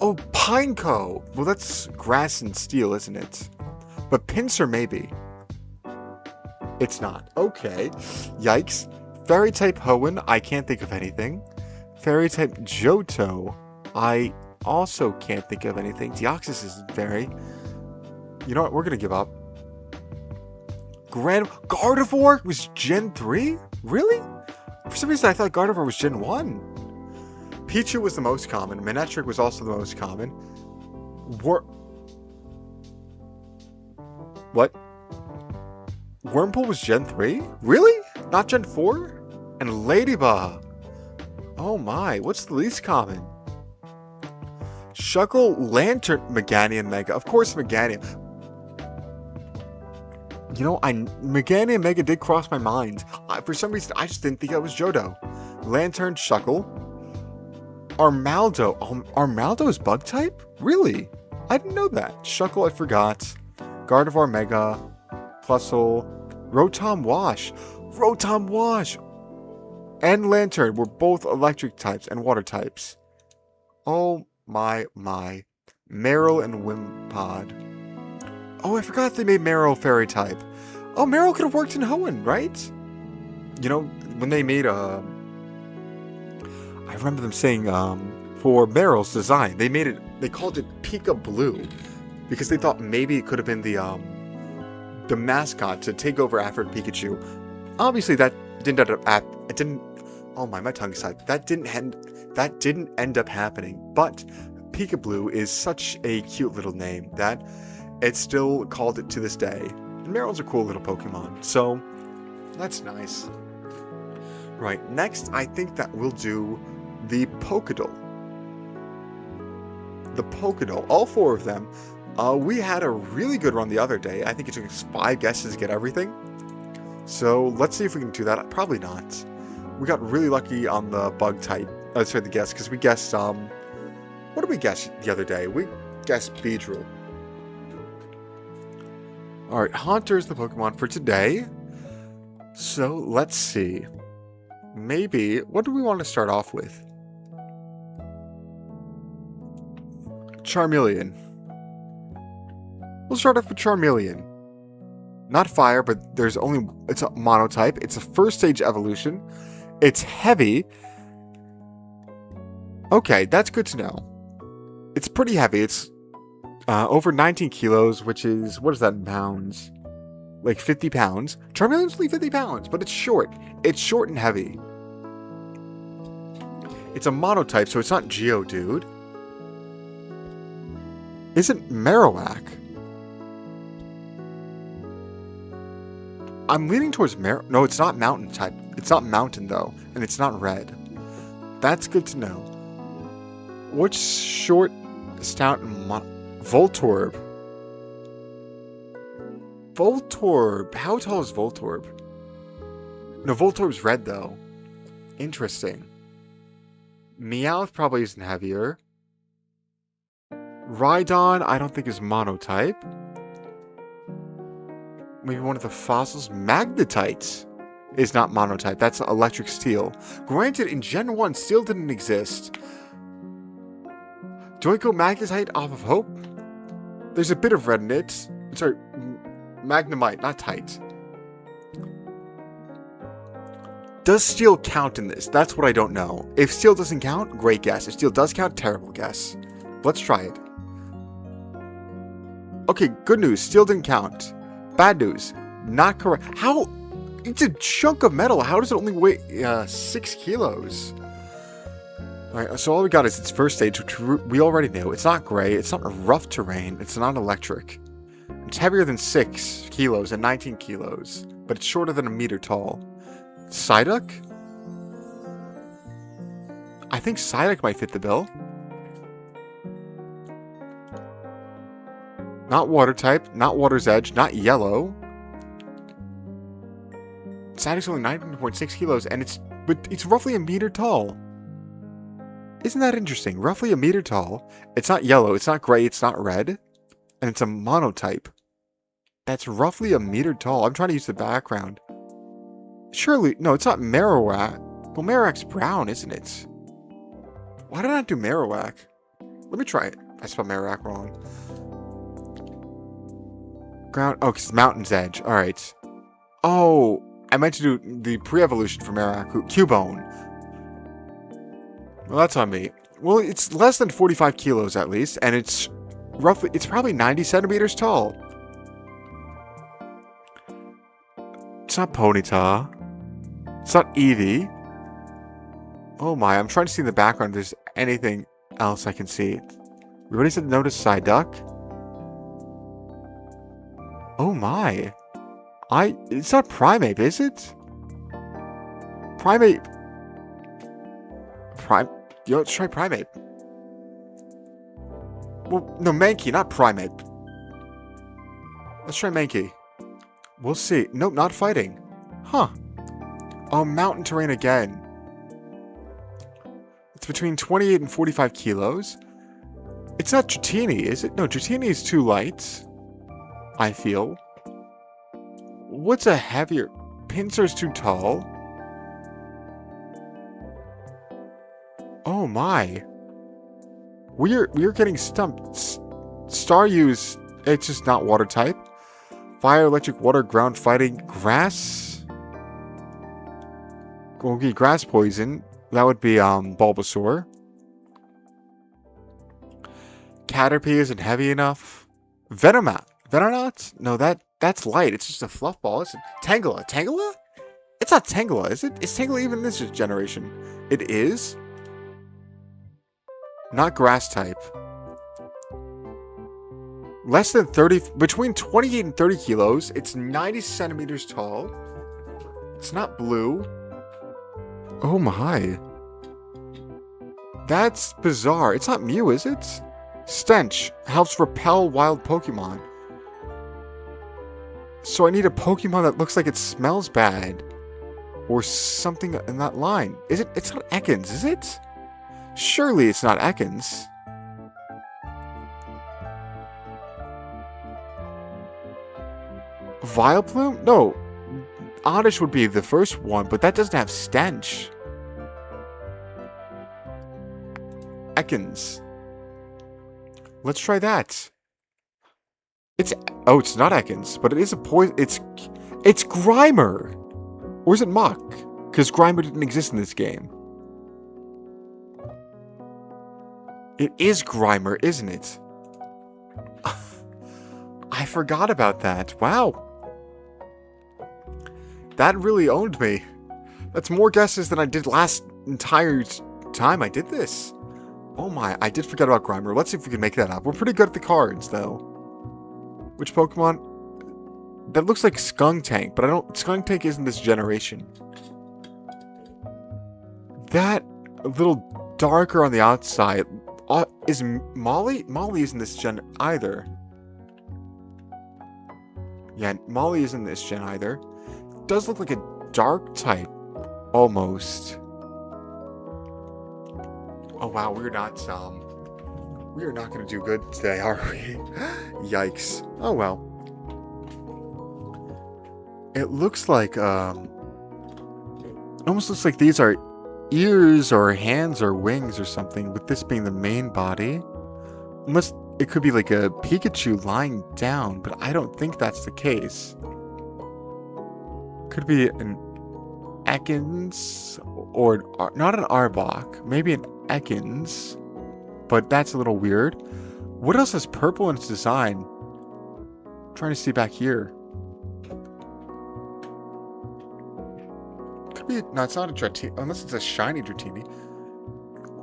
[SPEAKER 1] Oh, Pineco! Well, that's grass and steel, isn't it? But Pinsir maybe. It's not. Okay. Yikes. Fairy type Hoenn, I can't think of anything. Fairy type Johto, I also can't think of anything. Deoxys is fairy. You know what? We're gonna give up. Gardevoir was Gen 3? Really? For some reason I thought Gardevoir was Gen 1. Pichu was the most common. Manectric was also the most common. What? Wurmple was Gen 3? Really? Not Gen 4? And Ladybug. Oh my, what's the least common? Shuckle, Lantern, Meganium Mega. Of course Meganium. You know, Meganium Mega did cross my mind. For some reason, I just didn't think that was Johto. Lantern, Shuckle. Armaldo. Armaldo is bug type? Really? I didn't know that. Shuckle, I forgot. Gardevoir Mega. Plusle. Rotom Wash. Rotom Wash! And Lantern were both electric types and water types. Oh my. Marill and Wimpod. Oh, I forgot they made Marill fairy type. Oh, Marill could have worked in Hoenn, right? You know, when they made I remember them saying for Marill's design, they called it Pika Blue because they thought maybe it could have been the mascot to take over after Pikachu. Obviously, that didn't end up oh my tongue's tied. That didn't end up happening. But Pika Blue is such a cute little name that it's still called it to this day. And Marill's a cool little Pokemon, so that's nice. Right, next I think that we'll do the Pokédoll. The Pokédoll, all 4 of them. We had a really good run the other day. I think it took us 5 guesses to get everything. So let's see if we can do that. Probably not. We got really lucky on the bug type. Sorry, the guess, because we guessed, what did we guess the other day? We guessed Beedrill. Alright, Haunter's the Pokemon for today. So, let's see. Maybe, what do we want to start off with? Charmeleon. We'll start off with Charmeleon. Not fire, but it's a monotype. It's a first stage evolution. It's heavy. Okay, that's good to know. It's pretty heavy. It's over 19 kilos, which is, what is that in pounds? Like 50 pounds. Charmeleon's only 50 pounds, but it's short. It's short and heavy. It's a monotype, so it's not Geodude. Isn't Marowak? I'm leaning towards No, it's not mountain type. It's not mountain, though. And it's not red. That's good to know. What's short Stout and Voltorb. Voltorb. How tall is Voltorb? No, Voltorb's red, though. Interesting. Meowth probably isn't heavier. Rhydon, I don't think is monotype. Maybe one of the fossils. Magnetite is not monotype. That's electric steel. Granted, in Gen 1, steel didn't exist. Do I go Magnetite off of Hope? There's a bit of red in it. Sorry, Magnemite, not Tite. Does steel count in this? That's what I don't know. If steel doesn't count, great guess. If steel does count, terrible guess. Let's try it. Okay, good news. Steel didn't count. Bad news. Not correct. How? It's a chunk of metal. How does it only weigh 6 kilos? Alright, so all we got is its first stage, which we already knew. It's not gray. It's not rough terrain. It's not electric. It's heavier than 6 kilos and 19 kilos. But it's shorter than a meter tall. Psyduck? I think Psyduck might fit the bill. Not water type, not water's edge, not yellow. Psyduck's only 19.6 kilos, and it's roughly a meter tall. Isn't that interesting? Roughly a meter tall. It's not yellow, it's not gray, it's not red, and it's a monotype. That's roughly a meter tall. I'm trying to use the background. Surely, no, it's not Marowak. Well, Marowak's brown, isn't it? Why did I not do Marowak? Let me try it. I spelled Marowak wrong. Ground. Oh, because it's Mountain's Edge. Alright. Oh, I meant to do the pre-evolution for Marowak. Cubone. Well, that's on me. Well, it's less than 45 kilos at least, and it's probably 90 centimeters tall. It's not Ponyta. It's not Eevee. Oh my, I'm trying to see in the background if there's anything else I can see. We already said notice Psyduck. Oh my. It's not Primeape, is it? Primeape. Yo, let's try Primeape. Well, no, Mankey, not Primeape. Let's try Mankey. We'll see. Nope, not fighting. Huh. Oh, mountain terrain again. It's between 28 and 45 kilos. It's not Dratini, is it? No, Dratini is too light. I feel. What's a heavier? Pinsir's too tall. Oh my. We're getting stumped. Staryu's, it's just not water type. Fire, electric, water, ground, fighting, grass. Okay, grass poison. That would be Bulbasaur. Caterpie isn't heavy enough. Venonat? No, that's light. It's just a fluff ball. It's Tangela. Tangela? It's not Tangela, is it? Is Tangela even in this generation? It is? Not grass type. Less than 30, between 28 and 30 kilos. It's 90 centimeters tall. It's not blue. Oh my. That's bizarre. It's not Mew, is it? Stench helps repel wild Pokemon. So I need a Pokemon that looks like it smells bad. Or something in that line. Is it? It's not Ekans, is it? Surely it's not Ekans. Vileplume? No. Oddish would be the first one, but that doesn't have stench. Ekans. Let's try that. It's not Ekans, but it is a poison. It's Grimer. Or is it Mach? Because Grimer didn't exist in this game. It is Grimer, isn't it? I forgot about that. Wow. That really owned me. That's more guesses than I did last entire time I did this. Oh my, I did forget about Grimer. Let's see if we can make that up. We're pretty good at the cards, though. Which Pokemon? That looks like Skuntank, but Skuntank isn't this generation. That a little darker on the outside. Is Molly? Molly isn't this gen either. Yeah, Molly isn't this gen either. Does look like a dark type. Almost. Oh wow, we're not gonna do good today, are we? Yikes. Oh well. It looks like, almost looks like these are ears or hands or wings or something, with this being the main body. Unless it could be like a Pikachu lying down, but I don't think that's the case. Could be an Ekans, or not an Arbok, maybe an Ekans, but that's a little weird. What else has purple in its design? I'm trying to see back here. Could be, no, it's not a Dratini, unless it's a shiny Dratini.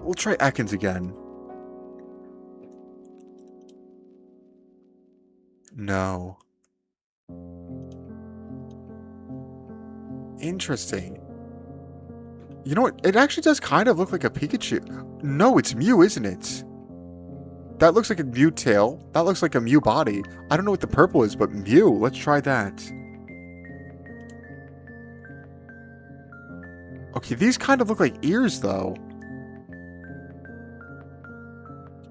[SPEAKER 1] We'll try Ekans again. No. Interesting. You know what? It actually does kind of look like a Pikachu. No, it's Mew, isn't it? That looks like a Mew tail. That looks like a Mew body. I don't know what the purple is, but Mew. Let's try that. Okay, these kind of look like ears, though.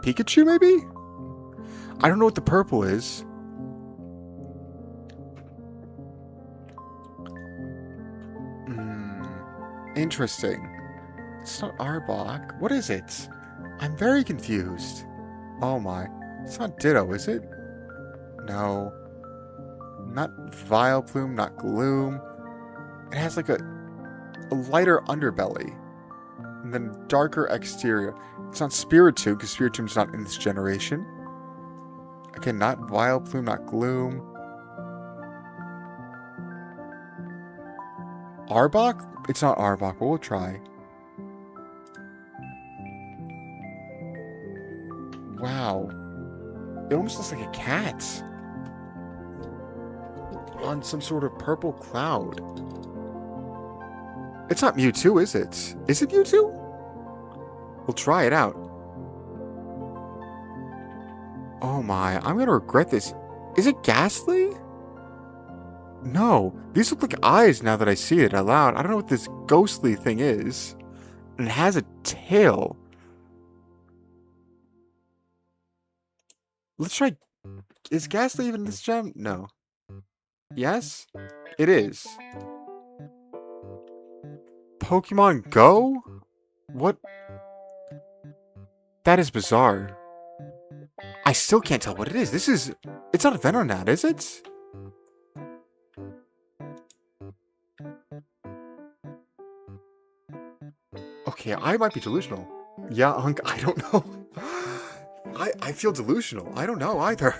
[SPEAKER 1] Pikachu, maybe? I don't know what the purple is. Interesting. It's not Arbok. What is it? I'm very confused. Oh my. It's not Ditto, is it? No. Not Vileplume, not Gloom. It has like a lighter underbelly. And then darker exterior. It's not Spiritomb, because Spiritomb's not in this generation. Again, not Vileplume, not Gloom. Arbok? It's not Arbok, but we'll try. Wow. It almost looks like a cat. On some sort of purple cloud. It's not Mewtwo, is it? Is it Mewtwo? We'll try it out. Oh my, I'm gonna regret this. Is it Ghastly? No, these look like eyes now that I see it out loud. I don't know what this ghostly thing is. And it has a tail. Let's try... Is Ghastly even this gem? No. Yes? It is. Pokemon Go? What? That is bizarre. I still can't tell what it is. This is... It's not a Venonat, is it? Okay, I might be delusional. Yeah, Hunk, I don't know. I feel delusional. I don't know either.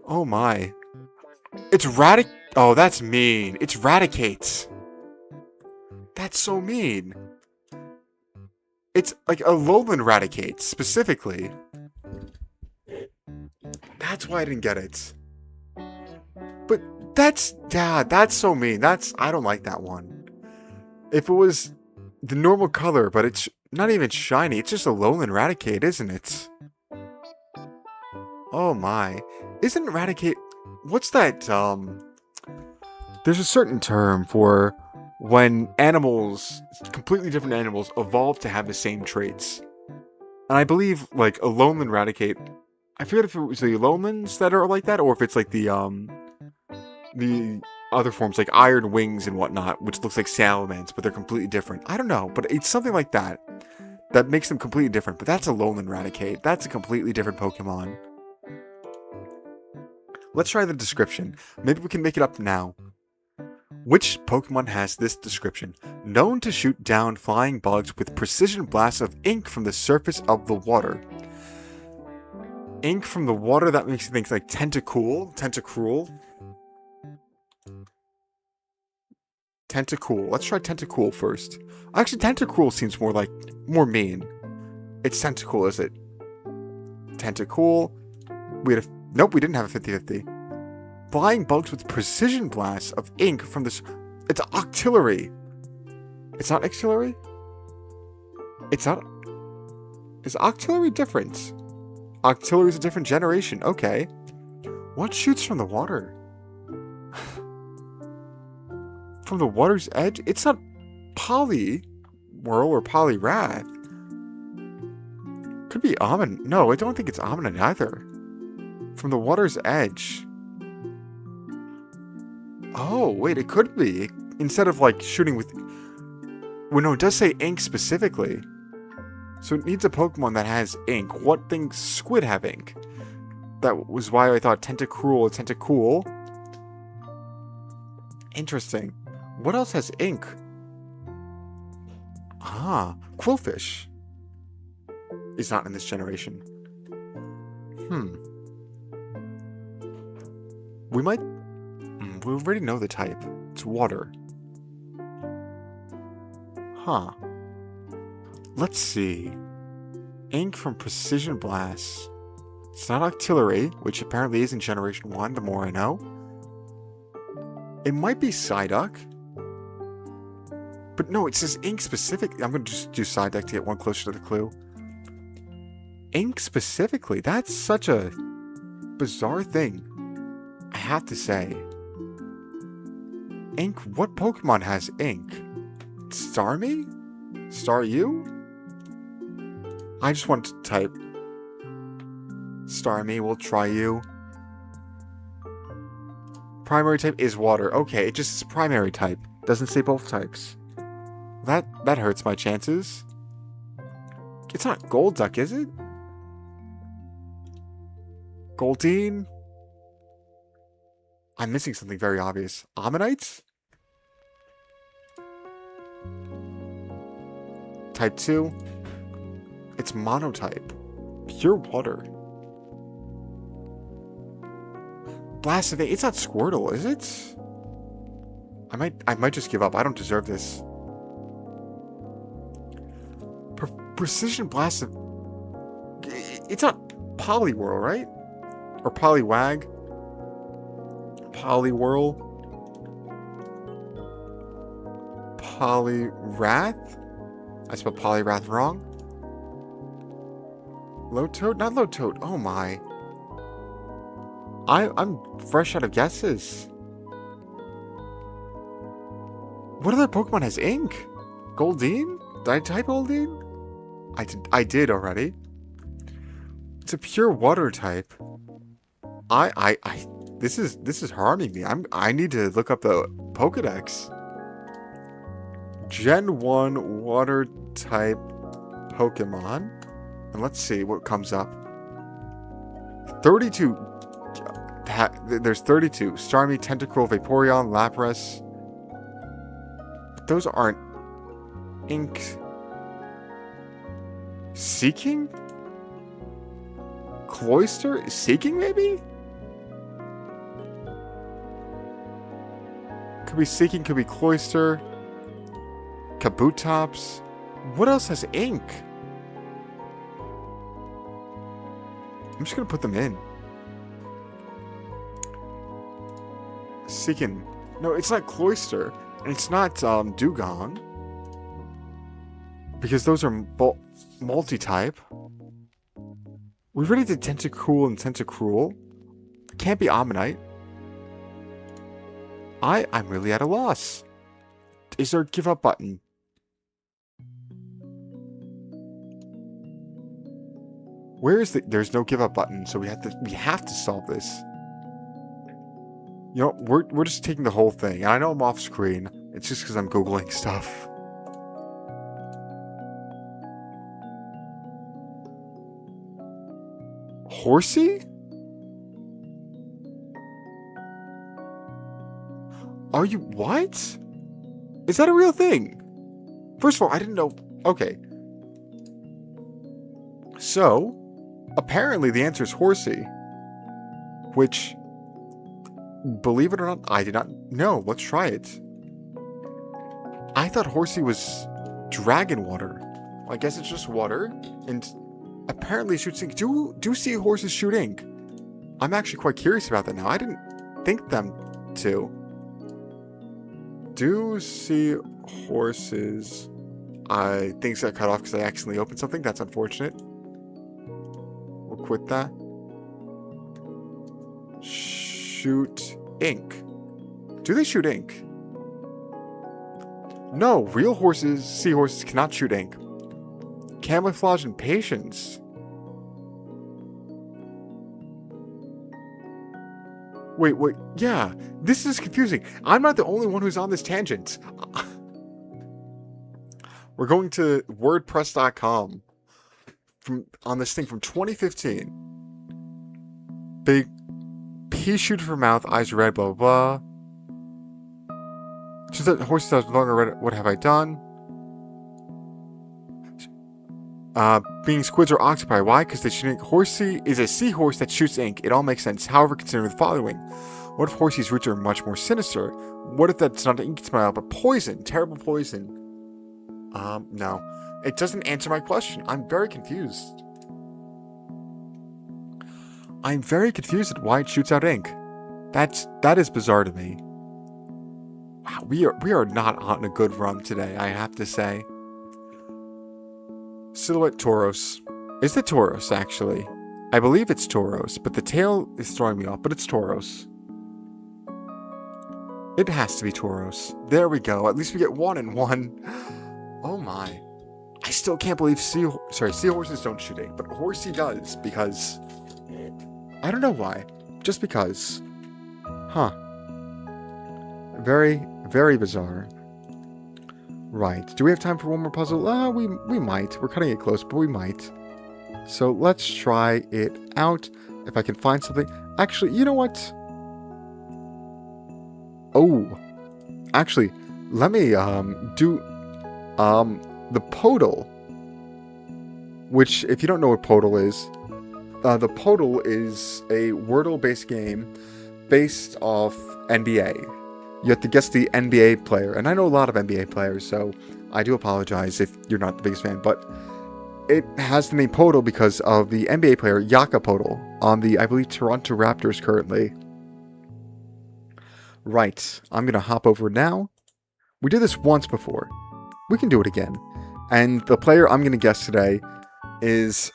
[SPEAKER 1] Oh my. It's Oh, that's mean. It's Raticates. That's so mean. It's like a Alolan Raticates, specifically. That's why I didn't get it. But that's so mean. I don't like that one. If it was the normal color, but it's not even shiny, it's just a Alolan Raticate, isn't it? Oh my. Isn't Raticate... What's that, There's a certain term for when animals, completely different animals, evolve to have the same traits. And I believe, like, Alolan Raticate... I forget if it was the Alomans that are like that, or if it's like the other forms, like Iron Wings and whatnot, which looks like Salamence, but they're completely different. I don't know, but it's something like that. That makes them completely different, but that's a Alolan Raticate. That's a completely different Pokemon. Let's try the description. Maybe we can make it up now. Which Pokemon has this description? Known to shoot down flying bugs with precision blasts of ink from the surface of the water. Ink from the water, that makes you think like Tentacool. Tentacool. Let's try Tentacool first. Actually, Tentacool seems more mean. It's Tentacool, is it? Tentacool. Nope, we didn't have a 50-50. Flying bugs with precision blasts of ink from this... It's Octillery. It's not Octillery? It's not... Is Octillery different? Octillery is a different generation. Okay. What shoots from the water? From the water's edge? It's not Poliwhirl or Poliwrath. Could be Omni. No, I don't think it's Omni either. From the water's edge. Oh, wait, it could be. Instead of, like, shooting with... Well, no, it does say ink specifically. So it needs a Pokemon that has ink. What things Squid have ink? That was why I thought Tentacruel or Tentacool. Interesting. What else has ink? Ah, Quillfish. Is not in this generation. We might... We already know the type. It's water. Huh. Let's see. Ink from Precision Blast. It's not Octillery, which apparently is in Generation 1, the more I know. It might be Psyduck. But no, it says ink specifically. I'm going to just do Psyduck to get one closer to the clue. Ink specifically? That's such a bizarre thing. I have to say. Ink? What Pokemon has ink? Starmie? Staryu? I just want to type Starmie, we'll try you. Primary type is water. Okay, it just is primary type. Doesn't say both types. That hurts my chances. It's not Golduck, is it? Goldeen? I'm missing something very obvious. Ammonites? Type 2? It's monotype. Pure water. Blast of it's not Squirtle, is it? I might just give up. I don't deserve this. Precision Blast of... It's not Poliwhirl, right? Or Poliwag? Poliwhirl? Poliwrath? I spelled Poliwrath wrong. Lowtoad? Not Lowtoad. Oh my. I'm fresh out of guesses. What other Pokemon has ink? Goldeen? Did I type Goldeen? I did already. It's a pure water type. This is harming me. I need to look up the Pokedex. Gen 1 water type Pokemon. And let's see what comes up. 32. There's 32. Starmie, Tentacruel, Vaporeon, Lapras. But those aren't ink. Seeking? Cloyster? Seeking, maybe? Could be Seeking, could be Cloyster. Kabutops. What else has ink? I'm just gonna put them in. Seeking. No, it's not Cloyster. And it's not Dugong. Because those are multi-type. We already did Tentacruel and Tentacruel. Can't be Ammonite. I'm really at a loss. Is there a give up button? Where is there's no give up button, so we have to solve this. You know, we're just taking the whole thing. And I know I'm off screen. It's just because I'm Googling stuff. Horsey? Are you... What? Is that a real thing? First of all, I didn't know... Okay. So, apparently the answer is Horsey. Which, believe it or not, I did not know. Let's try it. I thought Horsey was dragon water. Well, I guess it's just water. And apparently shoots ink. Do sea horses shoot ink? I'm actually quite curious about that now. I didn't think them to. Do sea horses... things got cut off because I accidentally opened something. That's unfortunate. quit that. Shoot ink. Do they shoot ink? No, real seahorses cannot shoot ink. Camouflage and patience. Wait, yeah, this is confusing. I'm not the only one who's on this tangent. We're going to wordpress.com on this thing from 2015. Big pea shooter for mouth, eyes red, blah, blah, blah. Just that horses are no longer red, what have I done? Being squids or octopi. Why? Because they shoot ink. Horsey is a seahorse that shoots ink. It all makes sense. However, consider the following. What if Horsey's roots are much more sinister? What if that's not an ink smile, but poison? Terrible poison. No. It doesn't answer my question. I'm very confused. I'm very confused at why it shoots out ink. That is bizarre to me. Wow, we are not on a good run today, I have to say. Silhouette Tauros. Is it Tauros, actually? I believe it's Tauros, but the tail is throwing me off, but it's Tauros. It has to be Tauros. There we go. At least we get 1 and 1. Oh my. I still can't believe seahorses don't shoot ink, but Horsey does, because... I don't know why. Just because. Huh. Very, very bizarre. Right. Do we have time for one more puzzle? We might. We're cutting it close, but we might. So let's try it out. If I can find something. Actually, you know what? Oh. Actually, let me do the Podal. Which, if you don't know what Podal is, the Podal is a Wordle-based game based off NBA. You have to guess the NBA player, and I know a lot of NBA players, so I do apologize if you're not the biggest fan, but it has the name Podal because of the NBA player Jakob Podal on the, I believe, Toronto Raptors currently. Right, I'm going to hop over now. We did this once before. We can do it again. And the player I'm going to guess today is...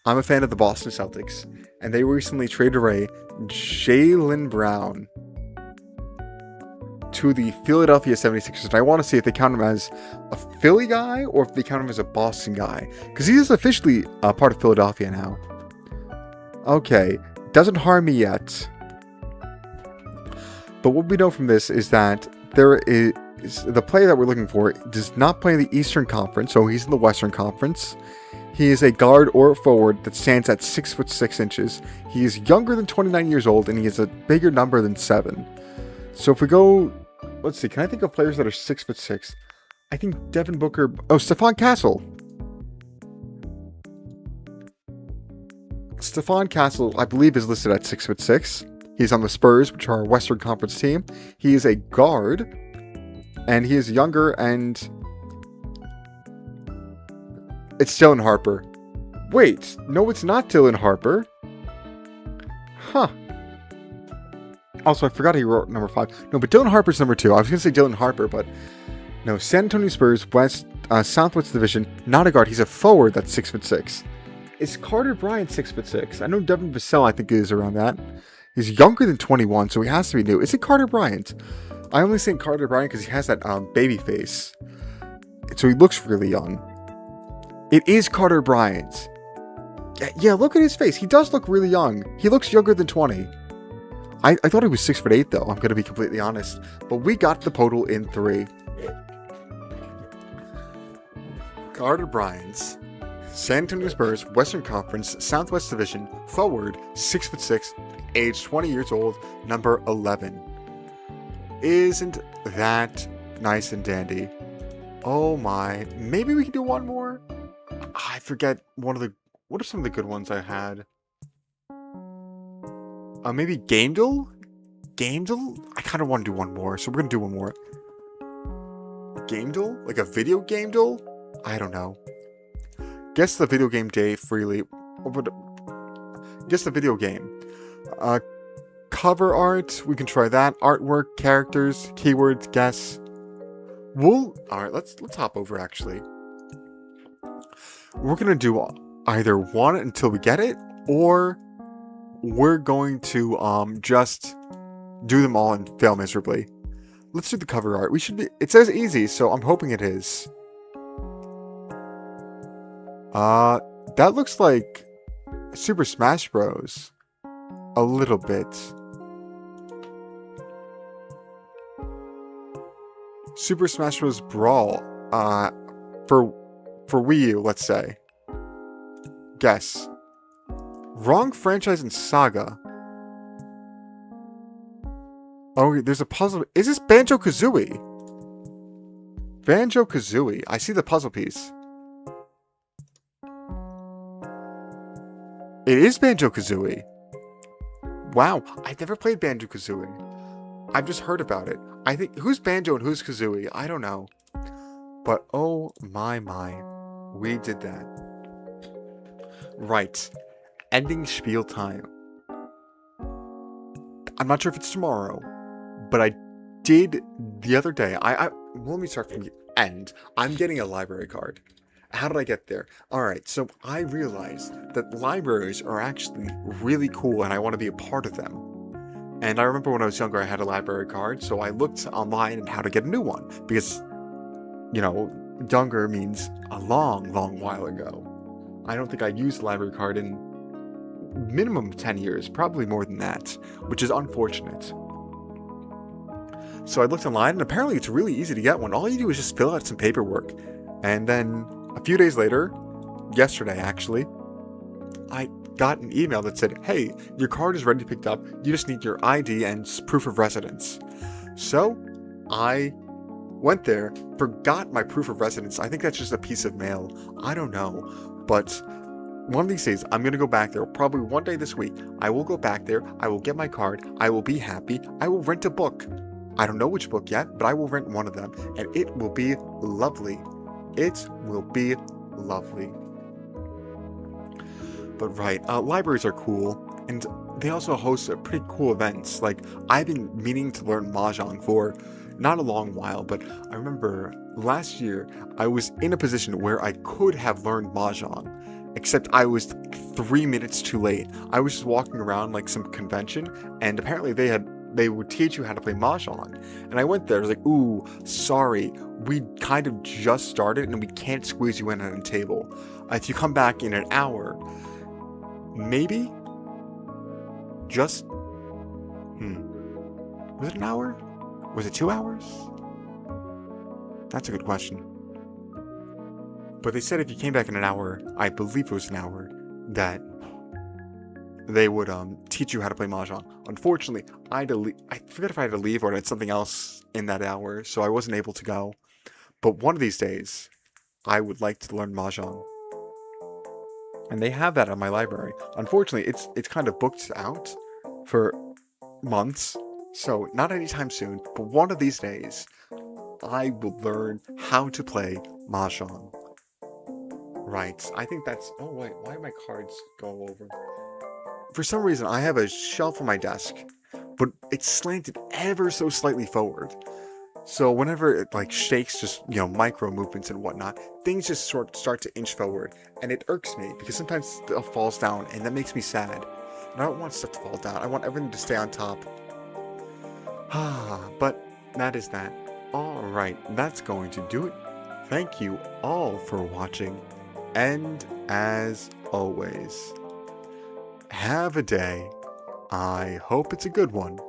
[SPEAKER 1] I'm a fan of the Boston Celtics, and they recently traded away Jaylen Brown to the Philadelphia 76ers. And I want to see if they count him as a Philly guy or if they count him as a Boston guy. Because he is officially a part of Philadelphia now. Okay. Doesn't harm me yet. But what we know from this is that there is the player that we're looking for does not play in the Eastern Conference. So he's in the Western Conference. He is a guard or a forward that stands at 6'6". He is younger than 29 years old and he has a bigger number than 7. So if we go, let's see, can I think of players that are 6'6"? I think Devin Booker. Oh, Stephon Castle. Stephon Castle, I believe, is listed at 6'6". He's on the Spurs, which are our Western Conference team. He is a guard, and he is younger, and it's Dylan Harper. Wait, no, it's not Dylan Harper. Huh. Also, I forgot he wrote number 5. No, but Dylan Harper's number 2. I was going to say Dylan Harper, but no. San Antonio Spurs, Southwest Division, not a guard. He's a forward that's 6'6". Is Carter Bryant 6'6"? I know Devin Vassell, I think, is around that. He's younger than 21, so he has to be new. Is it Carter Bryant? I only say Carter Bryant because he has that baby face. So he looks really young. It is Carter Bryant. Yeah, look at his face. He does look really young. He looks younger than 20. I thought he was 6'8", though. I'm going to be completely honest. But we got the Podal in 3. Carter Bryant. San Antonio Spurs, Western Conference, Southwest Division, forward, 6'6", age 20 years old, number 11. Isn't that nice and dandy? Oh my. Maybe we can do one more? I forget what are some of the good ones I had? Maybe Gamedel? Gamedel? I kind of want to do one more, so we're going to do one more. Gamedel? Like a video Gamedel? I don't know. Guess the video game day freely. Guess the video game. Cover art. We can try that. Artwork, characters, keywords, guess. Alright, let's hop over actually. We're gonna do either one until we get it, or we're going to just do them all and fail miserably. Let's do the cover art. We should be. It says easy, so I'm hoping it is. That looks like Super Smash Bros. A little bit. Super Smash Bros. Brawl. For Wii U, let's say. Guess. Wrong franchise and saga. Oh, there's a puzzle. Is this Banjo-Kazooie? Banjo-Kazooie. I see the puzzle piece. It is Banjo-Kazooie. Wow, I've never played Banjo-Kazooie. I've just heard about it. I think, who's Banjo and who's Kazooie? I don't know. But oh my, we did that. Right. Ending spiel time. I'm not sure if it's tomorrow, but I did the other day. Well, let me start from the end. I'm getting a library card. How did I get there? Alright, so I realized that libraries are actually really cool and I want to be a part of them. And I remember when I was younger I had a library card, so I looked online and how to get a new one. Because, you know, younger means a long, long while ago. I don't think I used a library card in minimum 10 years, probably more than that, which is unfortunate. So I looked online and apparently it's really easy to get one. All you do is just fill out some paperwork. And then a few days later, yesterday actually, I got an email that said, hey, your card is ready to be picked up. You just need your ID and proof of residence. So I went there, forgot my proof of residence. I think that's just a piece of mail. I don't know. But one of these days, I'm going to go back there. Probably one day this week, I will go back there. I will get my card. I will be happy. I will rent a book. I don't know which book yet, but I will rent one of them. And it will be lovely. It will be lovely. But right, libraries are cool, and they also host pretty cool events. Like, I've been meaning to learn Mahjong for not a long while, but I remember last year I was in a position where I could have learned Mahjong, except I was 3 minutes too late. I was just walking around like some convention, and apparently they would teach you how to play Mahjong. And I went there, I was like, ooh, sorry, we kind of just started and we can't squeeze you in at a table. If you come back in an hour, maybe? Just? Was it an hour? Was it 2 hours? That's a good question. But they said if you came back in an hour, I believe it was an hour, that they would teach you how to play Mahjong. Unfortunately, I forget if I had to leave or I had something else in that hour, so I wasn't able to go. But one of these days, I would like to learn Mahjong. And they have that at my library. Unfortunately, it's kind of booked out for months, so not anytime soon, but one of these days, I will learn how to play Mahjong. Right, I think that's... Oh wait, why do my cards go over? For some reason, I have a shelf on my desk, but it's slanted ever so slightly forward. So whenever it like shakes, just, you know, micro movements and whatnot, things just start to inch forward, and it irks me because sometimes stuff falls down, and that makes me sad. And I don't want stuff to fall down. I want everything to stay on top. But that is that. Alright, that's going to do it. Thank you all for watching, and as always, have a day. I hope it's a good one.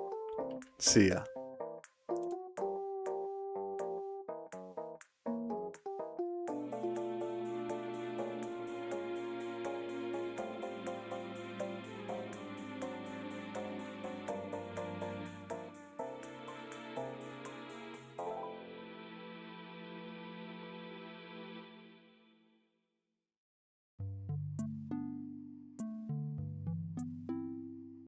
[SPEAKER 1] See ya.